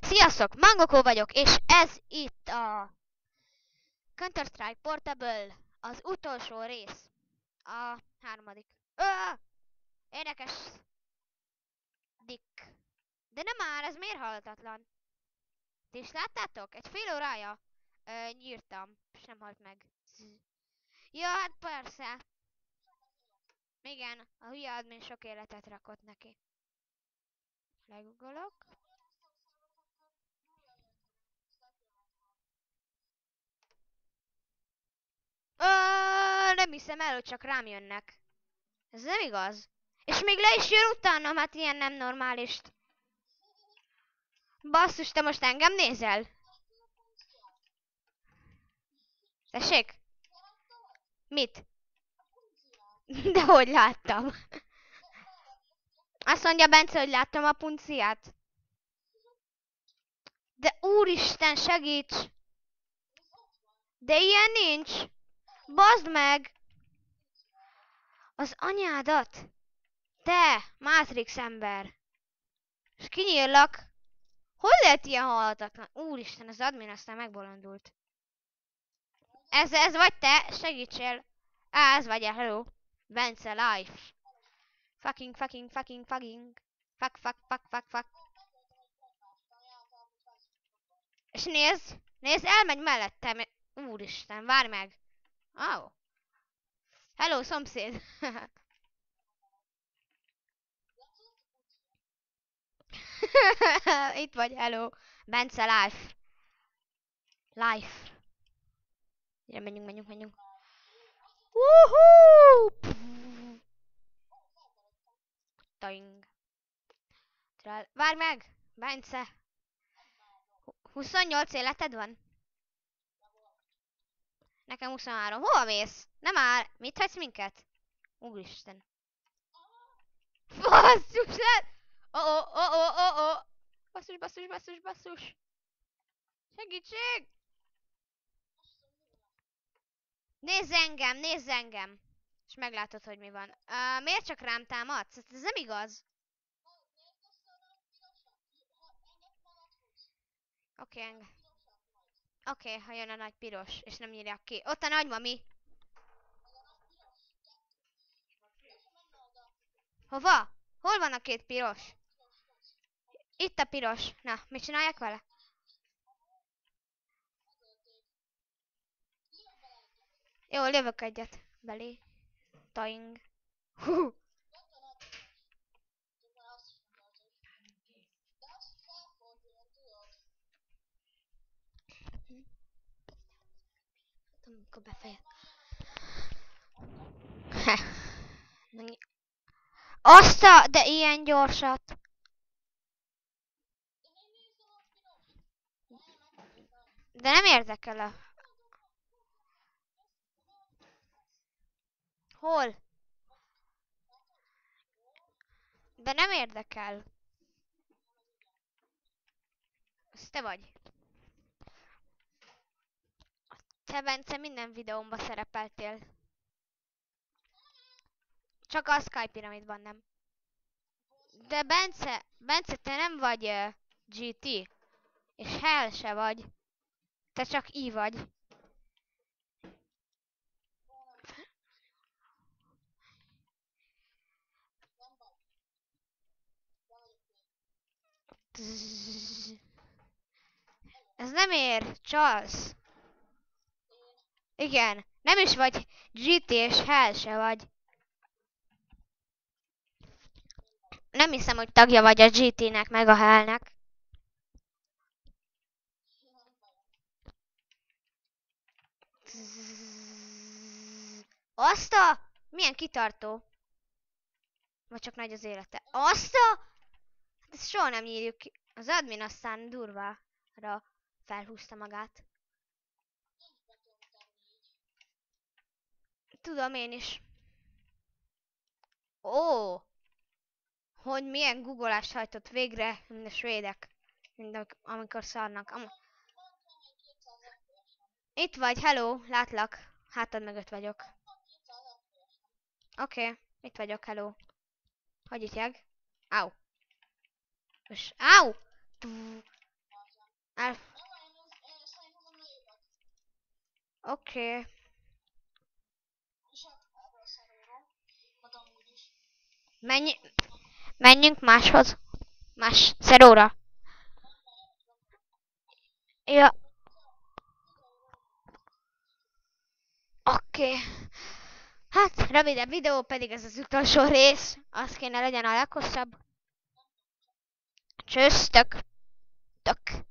Sziasztok, Mangokó vagyok, és ez itt a Counter-Strike Portable, az utolsó rész. A harmadik. Érdekes. Dick. De nem már, ez miért halhatatlan? Ti is láttátok? Egy fél órája nyírtam, és nem halt meg. Ja, hát persze. Igen, a hülye admin sok életet rakott neki. Legugolok. Nem hiszem el, hogy csak rám jönnek. Ez nem igaz. És még le is jön utána, hát ilyen nem normálist. Basszus, te most engem nézel? Tessék? Mit? De hogy láttam? Azt mondja Bence, hogy láttam a punciát. De úristen, segíts! De ilyen nincs! Bazd meg! Az anyádat! Te, Matrix ember! És kinyírlak! Hol lehet ilyen halhatatlan? Úristen, az admin aztán megbolondult. Ez vagy te? Segítsél! Ez vagy, hello! Bence life! Fucking. Fuck. És nézd, elmegy mellettem. Úristen, várj meg. Oh. Hello, szomszéd. Itt vagy, hello. Bence life. Gyere, menjünk. Woohoo! Toing. Várj meg, Bence. 28 életed van? Nekem 23. Hova mész? Nem már. Mit hagysz minket? Úristen. Basszus le! Oh. Basszus. Segítség! Nézz engem! És meglátod, hogy mi van. Miért csak rám támadsz? Ez nem igaz. Oké, ha jön a nagy piros, és nem nyírják ki. Ott a nagymami. Hova? Hol van a két piros? Itt a piros. Na, mit csinálják vele? Jó, lövök egyet belé. Toing. Hú. Amikor befejez. De ilyen gyorsat. De nem érdekel a... Hol? De nem érdekel. Ez te vagy. Te, Bence, minden videómban szerepeltél. Csak a Sky Pyramidban nem. De Bence, te nem vagy GT. És Hell se vagy. Te csak I vagy. Ez nem ér, csalsz. Igen, nem is vagy GT és Hell se vagy. Nem hiszem, hogy tagja vagy a GT-nek meg a Hellnek. Milyen kitartó. Vagy csak nagy az élete. Ezt soha nem nyírjuk ki. Az admin aztán durvára felhúzta magát. Tudom én is. Hogy milyen googolást hajtott végre, mint a svédek. Amikor szarnak. Itt vagy, hello, látlak. Hátad mögött vagyok. Oké, itt vagyok, hello. Hogy itt jag? Au. Au! El... Oké. Menj... Menjünk máshoz. Más szeróra. Ja, oké. Hát, rövidebb videó, pedig ez az utolsó rész. Az kéne legyen a leghosszabb. Csőztök. Tök.